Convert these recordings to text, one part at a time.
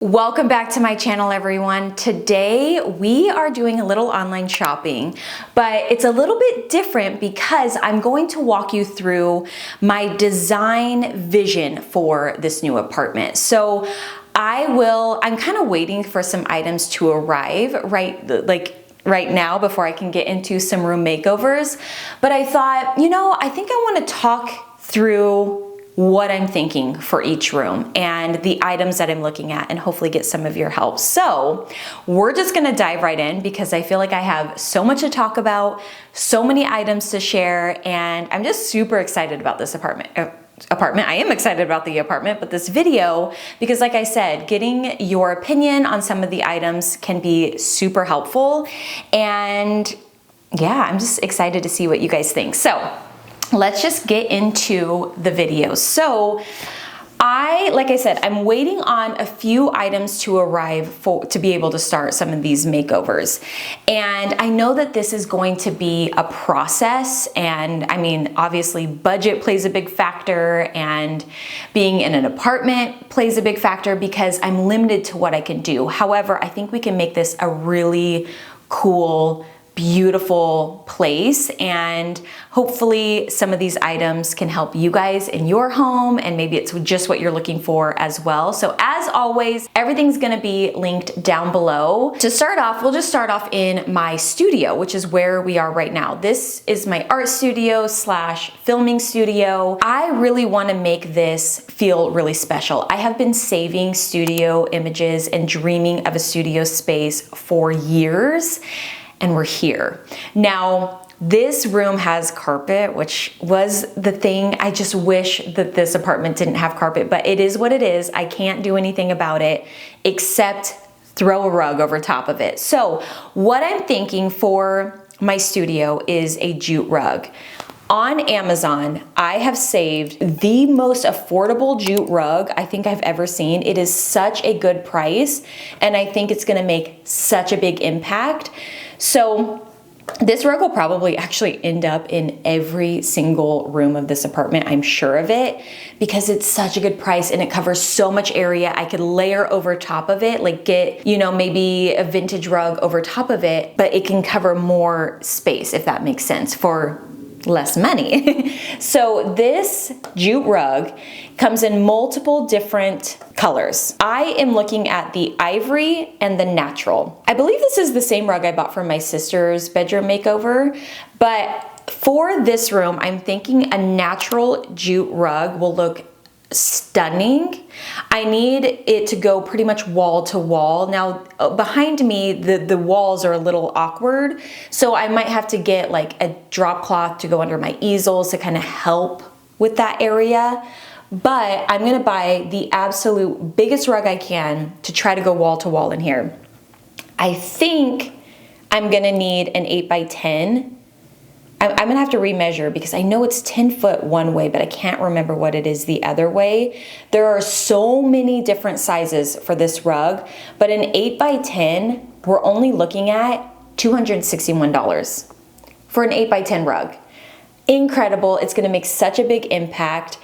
Welcome back to my channel, everyone. Today we are doing a little online shopping, but it's a little bit different because I'm going to walk you through my design vision for this new apartment. So I'm kind of waiting for some items to arrive right now before I can get into some room makeovers. But I thought, I think I want to talk through what I'm thinking for each room and the items that I'm looking at and hopefully get some of your help. So we're just gonna dive right in because I feel like I have so much to talk about, so many items to share, and I'm just super excited about this apartment. I am excited about the apartment, but this video, because like I said, getting your opinion on some of the items can be super helpful. And yeah, I'm just excited to see what you guys think. So let's just get into the video. So like I said, I'm waiting on a few items to arrive to be able to start some of these makeovers. And I know that this is going to be a process. And I mean, obviously budget plays a big factor, and being in an apartment plays a big factor because I'm limited to what I can do. However, I think we can make this a really cool, beautiful place, and hopefully some of these items can help you guys in your home, and maybe it's just what you're looking for as well. So as always, everything's gonna be linked down below. To start off, we'll just start off in my studio, which is where we are right now. This is my art studio slash filming studio. I really wanna make this feel really special. I have been saving studio images and dreaming of a studio space for years, and we're here. Now, this room has carpet, which was the thing. I just wish that this apartment didn't have carpet, but it is what it is. I can't do anything about it except throw a rug over top of it. So what I'm thinking for my studio is a jute rug. On Amazon, I have saved the most affordable jute rug I think I've ever seen. It is such a good price, and I think it's gonna make such a big impact. So this rug will probably actually end up in every single room of this apartment, I'm sure of it, because it's such a good price and it covers so much area. I could layer over top of it, like get, maybe a vintage rug over top of it, but it can cover more space, if that makes sense, for less money. So this jute rug comes in multiple different colors. I am looking at the ivory and the natural. I believe this is the same rug I bought for my sister's bedroom makeover, but for this room, I'm thinking a natural jute rug will look stunning. I need it to go pretty much wall to wall. Now behind me, the walls are a little awkward, so I might have to get like a drop cloth to go under my easels to kind of help with that area. But I'm gonna buy the absolute biggest rug I can to try to go wall to wall in here. I think I'm gonna need an 8x10. I'm gonna have to remeasure because I know it's 10 foot one way, but I can't remember what it is the other way. There are so many different sizes for this rug, but an 8x10, we're only looking at $261 for an 8x10 rug. Incredible, it's gonna make such a big impact.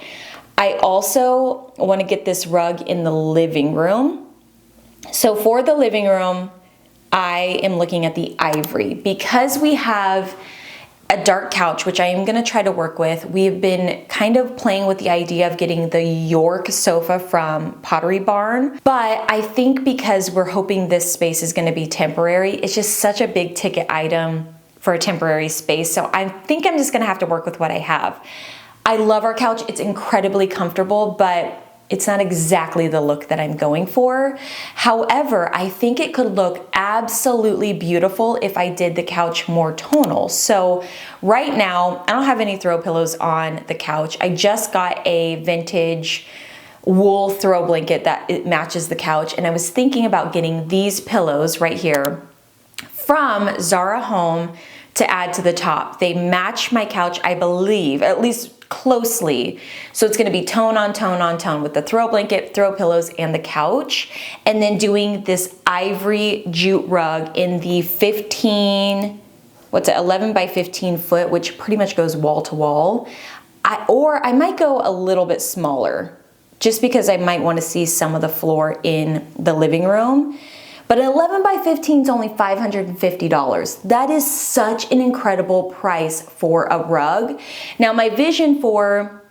I also wanna get this rug in the living room. So for the living room, I am looking at the ivory because we have a dark couch, which I am gonna try to work with. We've been kind of playing with the idea of getting the York sofa from Pottery Barn, but I think because we're hoping this space is gonna be temporary, it's just such a big ticket item for a temporary space. So I think I'm just gonna have to work with what I have. I love our couch, it's incredibly comfortable, but it's not exactly the look that I'm going for. However, I think it could look absolutely beautiful if I did the couch more tonal. So right now, I don't have any throw pillows on the couch. I just got a vintage wool throw blanket that it matches the couch, and I was thinking about getting these pillows right here from Zara Home to add to the top. They match my couch, I believe, at least closely. So it's gonna be tone on tone on tone with the throw blanket, throw pillows, and the couch. And then doing this ivory jute rug in the 11 by 15 foot, which pretty much goes wall to wall. Or I might go a little bit smaller just because I might want to see some of the floor in the living room. But 11 by 15 is only $550. That is such an incredible price for a rug. Now, my vision for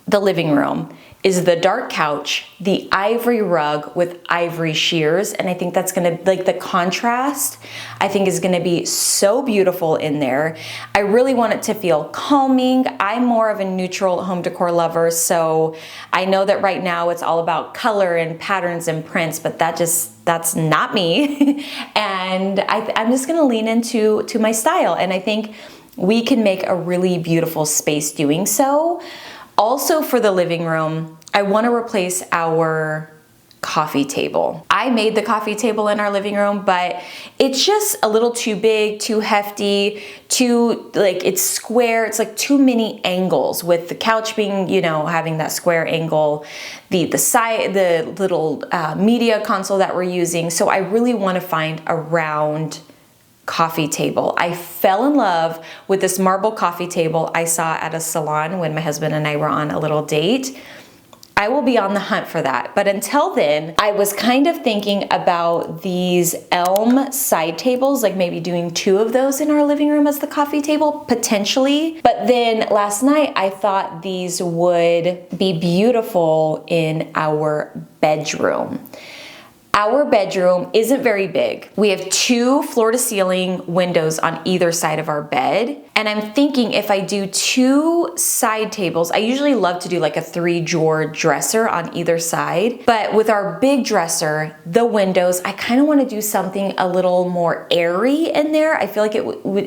the living room is the dark couch, the ivory rug with ivory shears, and I think that's gonna, like, the contrast, I think is gonna be so beautiful in there. I really want it to feel calming. I'm more of a neutral home decor lover, so I know that right now it's all about color and patterns and prints, but that's not me. And I'm just gonna lean into my style, and I think we can make a really beautiful space doing so. Also for the living room, I want to replace our coffee table. I made the coffee table in our living room, but it's just a little too big, too hefty, it's square. It's like too many angles, with the couch being, having that square angle, the side, the little media console that we're using. So I really want to find a round coffee table. I fell in love with this marble coffee table I saw at a salon when my husband and I were on a little date. I will be on the hunt for that. But until then, I was kind of thinking about these Elm Side Tables, like maybe doing 2 of those in our living room as the coffee table, potentially. But then last night, I thought these would be beautiful in our bedroom. Our bedroom isn't very big. We have 2 floor-to-ceiling windows on either side of our bed. And I'm thinking if I do 2 side tables, I usually love to do like a 3-drawer dresser on either side. But with our big dresser, the windows, I kind of want to do something a little more airy in there. I feel like it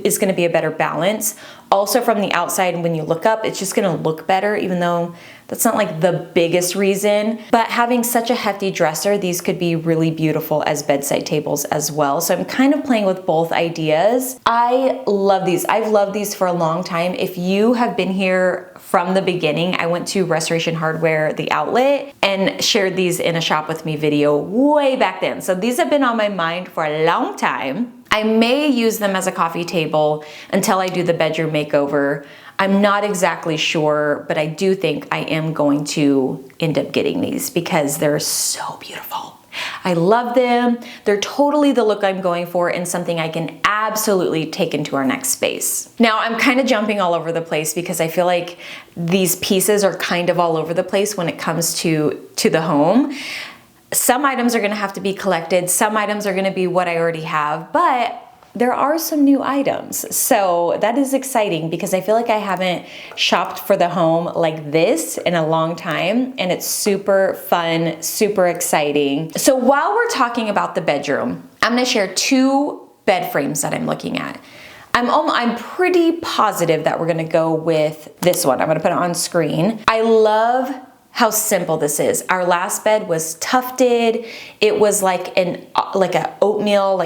is going to be a better balance. Also from the outside, when you look up, it's just going to look better, even though that's not like the biggest reason. But having such a hefty dresser, these could be really beautiful as bedside tables as well. So I'm kind of playing with both ideas. I love these. I've loved these for a long time. If you have been here from the beginning, I went to Restoration Hardware, the outlet, and shared these in a shop with me video way back then. So these have been on my mind for a long time. I may use them as a coffee table until I do the bedroom makeover. I'm not exactly sure, but I do think I am going to end up getting these because they're so beautiful. I love them. They're totally the look I'm going for and something I can absolutely take into our next space. Now, I'm kind of jumping all over the place because I feel like these pieces are kind of all over the place when it comes to the home. Some items are gonna have to be collected. Some items are gonna be what I already have, but there are some new items. So that is exciting because I feel like I haven't shopped for the home like this in a long time, and it's super fun, super exciting. So while we're talking about the bedroom, I'm gonna share 2 bed frames that I'm looking at. I'm pretty positive that we're gonna go with this one. I'm gonna put it on screen. I love how simple this is. Our last bed was tufted. It was like an oatmeal,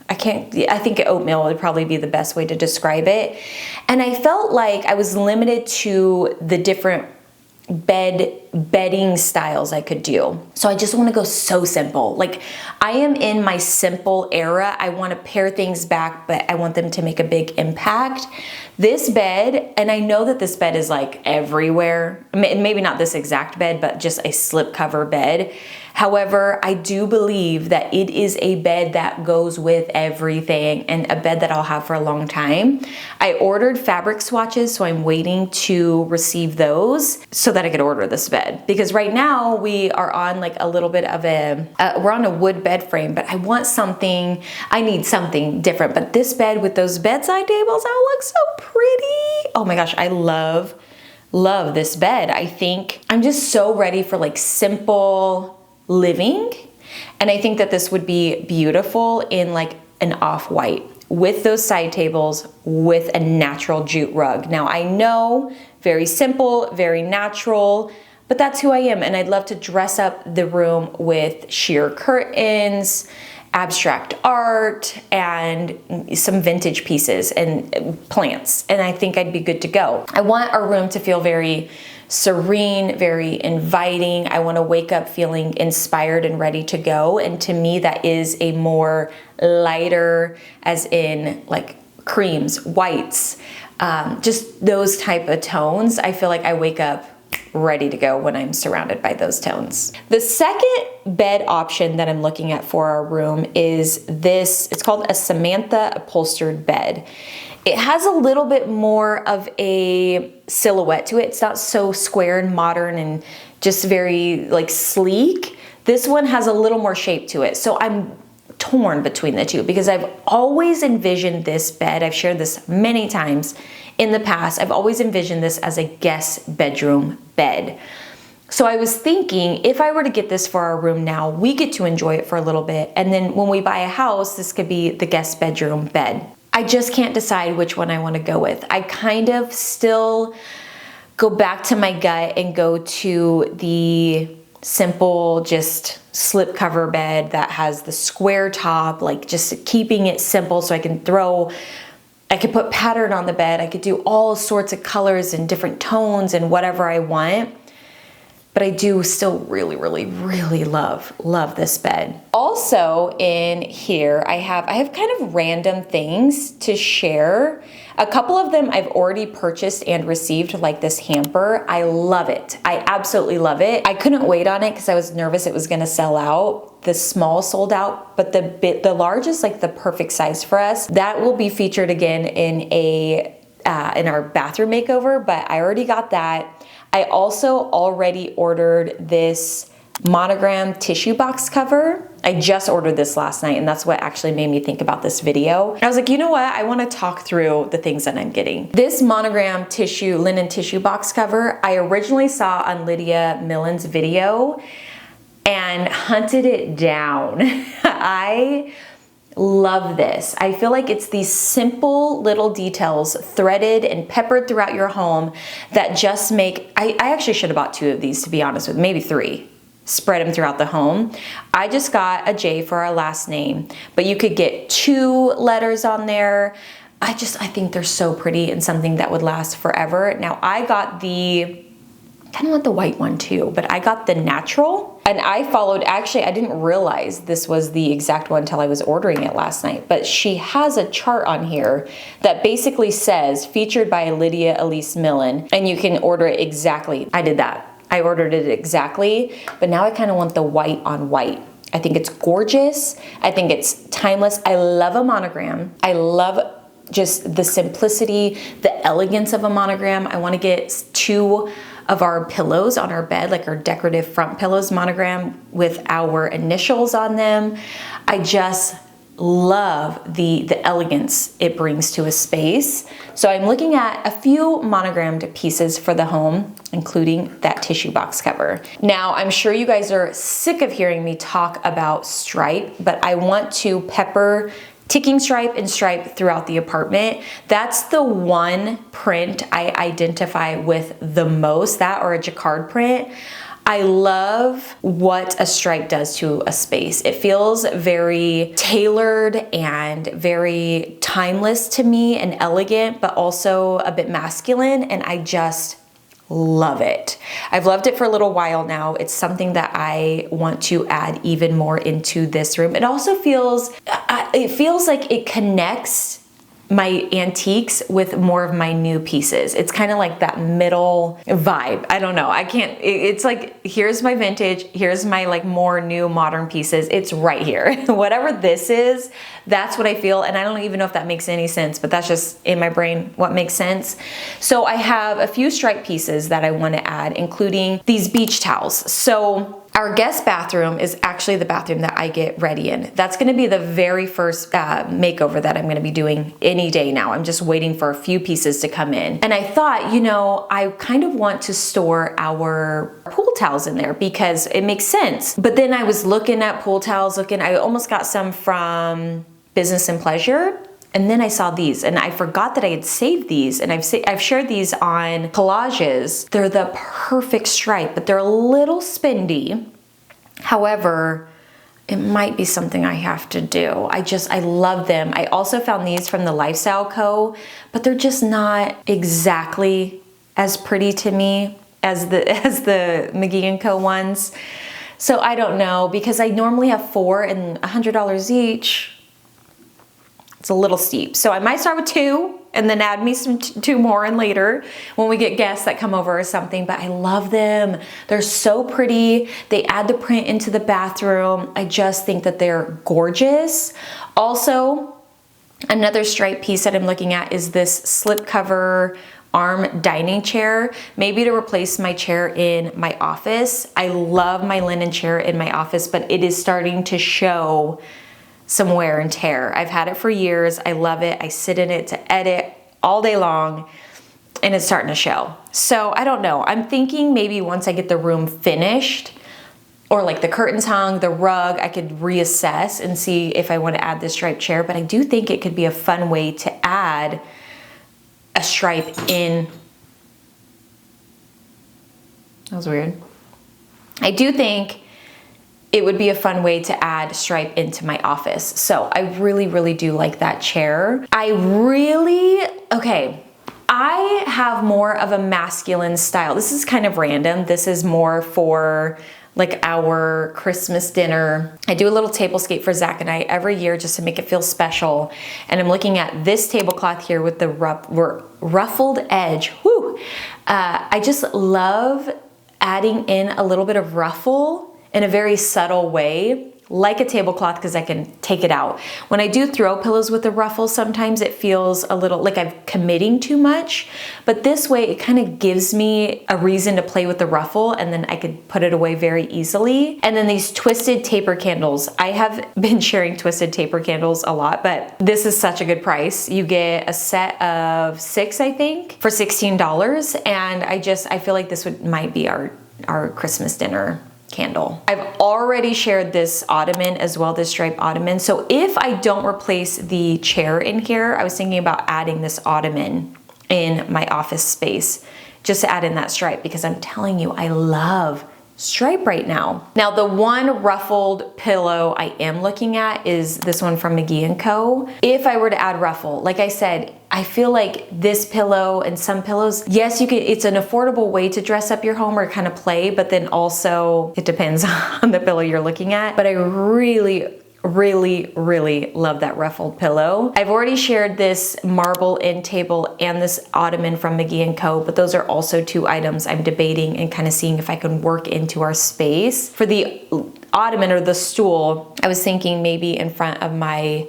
I think oatmeal would probably be the best way to describe it. And I felt like I was limited to the different bedding styles I could do. So I just want to go so simple. Like, I am in my simple era. I want to pare things back, but I want them to make a big impact. This bed, and I know that this bed is like everywhere, maybe not this exact bed, but just a slip cover bed. However, I do believe that it is a bed that goes with everything and a bed that I'll have for a long time. I ordered fabric swatches, so I'm waiting to receive those so that I could order this bed. Because right now we are on like a little bit of we're on a wood bed frame, but I need something different. But this bed with those bedside tables, that looks so pretty. Oh my gosh, I love this bed. I think I'm just so ready for like simple living. And I think that this would be beautiful in like an off-white with those side tables with a natural jute rug. Now I know, very simple, very natural, but that's who I am. And I'd love to dress up the room with sheer curtains, abstract art, and some vintage pieces and plants. And I think I'd be good to go. I want our room to feel very serene, very inviting. I want to wake up feeling inspired and ready to go. And to me, that is a more lighter, as in like creams, whites, just those type of tones. I feel like I wake up ready to go when I'm surrounded by those tones. The second bed option that I'm looking at for our room is this. It's called a Samantha upholstered bed. It has a little bit more of a silhouette to it. It's not so square and modern and just very like sleek. This one has a little more shape to it. So I'm torn between the two because I've always envisioned this bed. I've shared this many times in the past. I've always envisioned this as a guest bedroom bed. So I was thinking if I were to get this for our room now, we get to enjoy it for a little bit. And then when we buy a house, this could be the guest bedroom bed. I just can't decide which one I want to go with. I kind of still go back to my gut and go to the simple, just slip cover bed that has the square top, like just keeping it simple so I can put pattern on the bed. I could do all sorts of colors and different tones and whatever I want. But I do still really, really, really love this bed. Also in here, I have kind of random things to share. A couple of them I've already purchased and received, like this hamper. I love it. I absolutely love it. I couldn't wait on it because I was nervous it was gonna sell out. The small sold out, but the large is like the perfect size for us. That will be featured again in our bathroom makeover, but I already got that. I also already ordered this monogram tissue box cover. I just ordered this last night, and that's what actually made me think about this video. I was like, you know what? I want to talk through the things that I'm getting. This monogram linen tissue box cover, I originally saw on Lydia Millen's video and hunted it down. I love this. I feel like it's these simple little details threaded and peppered throughout your home that just make, I actually should have bought 2 of these, to be honest with you, maybe 3. Spread them throughout the home. I just got a J for our last name, but you could get 2 letters on there. I think they're so pretty and something that would last forever. Now I got kind of want the white one too, but I got the natural, and I followed, actually I didn't realize this was the exact one until I was ordering it last night, but she has a chart on here that basically says featured by Lydia Elise Millen, and you can order it exactly. I did that. I ordered it exactly, but now I kind of want the white on white. I think it's gorgeous. I think it's timeless. I love a monogram. I love just the simplicity, the elegance of a monogram. I want to get 2 of our pillows on our bed, like our decorative front pillows monogram with our initials on them. I just love the elegance it brings to a space. So I'm looking at a few monogrammed pieces for the home, including that tissue box cover. Now, I'm sure you guys are sick of hearing me talk about stripe, but I want to pepper ticking stripe and stripe throughout the apartment. That's the one print I identify with the most, that or a jacquard print. I love what a stripe does to a space. It feels very tailored and very timeless to me and elegant, but also a bit masculine, and I just love it. I've loved it for a little while now. It's something that I want to add even more into this room. It also feels like it connects my antiques with more of my new pieces. It's kind of like that middle vibe. I don't know. It's like, here's my vintage, here's my like more new modern pieces. It's right here. Whatever this is, that's what I feel. And I don't even know if that makes any sense, but that's just in my brain what makes sense. So I have a few stripe pieces that I want to add, including these beach towels. So our guest bathroom is actually the bathroom that I get ready in. That's gonna be the very first makeover that I'm gonna be doing any day now. I'm just waiting for a few pieces to come in. And I thought, you know, I kind of want to store our pool towels in there because it makes sense. But then I was looking at pool towels, I almost got some from Business and Pleasure. And then I saw these and I forgot that I had saved these, and I've shared these on collages. They're the perfect stripe, but they're a little spendy. However, it might be something I have to do. I love them. I also found these from the Lifestyle Co., but they're just not exactly as pretty to me as the McGee & Co. ones. So I don't know, because I normally have 4 and $100 each. It's a little steep. So I might start with 2 and then add me some two more in later when we get guests that come over or something. But I love them. They're so pretty. They add the print into the bathroom. I just think that they're gorgeous. Also, another stripe piece that I'm looking at is this slipcover arm dining chair, maybe to replace my chair in my office. I love my linen chair in my office, but it is starting to show some wear and tear. I've had it for years. I love it. I sit in it to edit all day long, and it's starting to show. So I don't know. I'm thinking maybe once I get the room finished, or like the curtains hung, the rug, I could reassess and see if I want to add this striped chair. But I do think it could be a fun way to add a stripe in. That was weird. I do think it would be a fun way to add stripe into my office. So I really, really do like that chair. I have more of a masculine style. This is kind of random. This is more for like our Christmas dinner. I do a little tablescape for Zach and I every year just to make it feel special. And I'm looking at this tablecloth here with the ruffled edge. Woo! I just love adding in a little bit of ruffle in a very subtle way, like a tablecloth, because I can take it out. When I do throw pillows with the ruffle, sometimes it feels a little like I'm committing too much, but this way it kind of gives me a reason to play with the ruffle, and then I could put it away very easily. And then these twisted taper candles. I have been sharing twisted taper candles a lot, but this is such a good price. You get a set of 6, I think, for $16, and I feel like this might be our Christmas dinner candle. I've already shared this ottoman as well, this striped ottoman. So if I don't replace the chair in here, I was thinking about adding this ottoman in my office space just to add in that stripe, because I'm telling you, I love stripe right now. Now, the one ruffled pillow I am looking at is this one from McGee & Co. If I were to add ruffle, like I said, I feel like this pillow and some pillows, yes, it's an affordable way to dress up your home or kind of play, but then also it depends on the pillow you're looking at. But I really, really, really love that ruffled pillow. I've already shared this marble end table and this ottoman from McGee & Co, but those are also 2 items I'm debating and kind of seeing if I can work into our space. For the ottoman or the stool, I was thinking maybe in front of my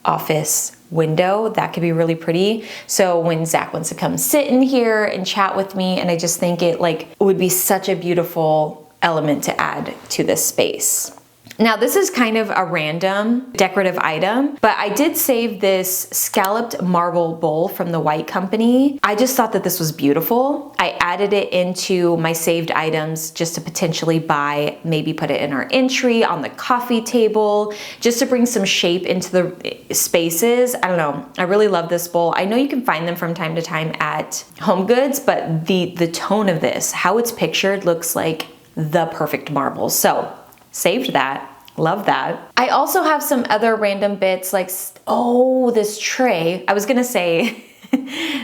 office window. That could be really pretty. So when Zach wants to come sit in here and chat with me, and I just think it would be such a beautiful element to add to this space. Now, this is kind of a random decorative item, but I did save this scalloped marble bowl from the White Company. I just thought that this was beautiful. I added it into my saved items just to potentially buy, maybe put it in our entry on the coffee table, just to bring some shape into the spaces. I don't know. I really love this bowl. I know you can find them from time to time at Home Goods, but the tone of this, how it's pictured, looks like the perfect marble. So saved that. Love that. I also have some other random bits like, oh, this tray. I was gonna say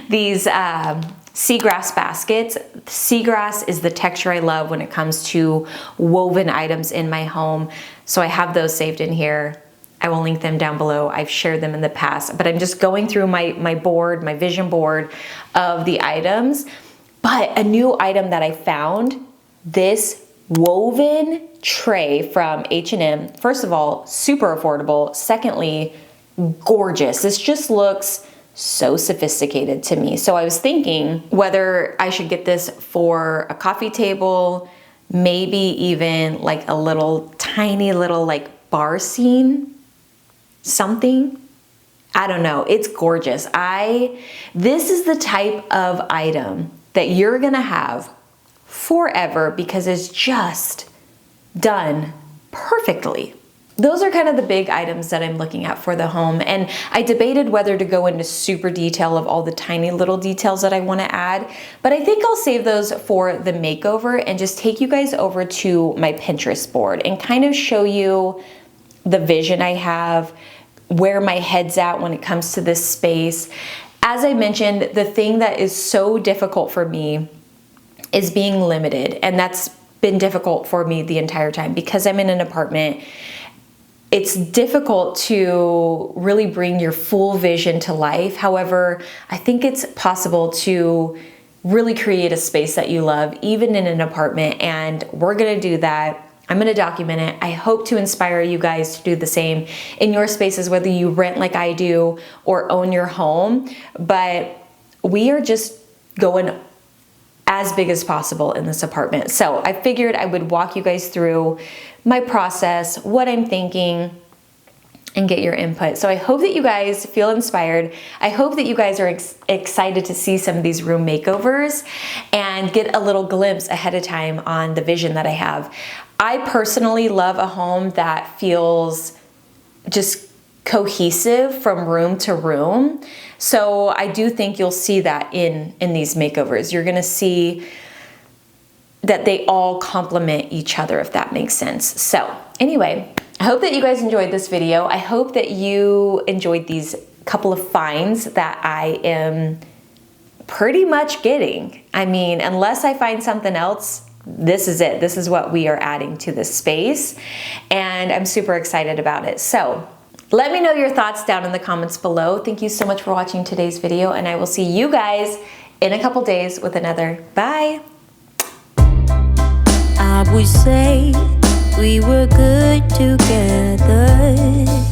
these seagrass baskets. Seagrass is the texture I love when it comes to woven items in my home. So I have those saved in here. I will link them down below. I've shared them in the past, but I'm just going through my board, my vision board of the items. But a new item that I found, this woven tray from H&M. First of all, super affordable. Secondly, gorgeous. This just looks so sophisticated to me. So I was thinking whether I should get this for a coffee table, maybe even like a little tiny little like bar scene, something. I don't know. It's gorgeous. This is the type of item that you're gonna have forever because it's just done perfectly. Those are kind of the big items that I'm looking at for the home. And I debated whether to go into super detail of all the tiny little details that I want to add, but I think I'll save those for the makeover and just take you guys over to my Pinterest board and kind of show you the vision I have, where my head's at when it comes to this space. As I mentioned, the thing that is so difficult for me is being limited, and that's been difficult for me the entire time because I'm in an apartment. it's difficult to really bring your full vision to life. However, I think it's possible to really create a space that you love, even in an apartment, and we're gonna do that. I'm gonna document it. I hope to inspire you guys to do the same in your spaces, whether you rent like I do or own your home, but we are just going as big as possible in this apartment. So I figured I would walk you guys through my process, what I'm thinking, and get your input. So I hope that you guys feel inspired. I hope that you guys are excited to see some of these room makeovers and get a little glimpse ahead of time on the vision that I have. I personally love a home that feels just cohesive from room to room. So I do think you'll see that in these makeovers. You're gonna see that they all complement each other, if that makes sense. So anyway, I hope that you guys enjoyed this video. I hope that you enjoyed these couple of finds that I am pretty much getting. I mean, unless I find something else, this is it. This is what we are adding to this space, and I'm super excited about it. So let me know your thoughts down in the comments below. Thank you so much for watching today's video, and I will see you guys in a couple days with another. Bye. I would say we were good together.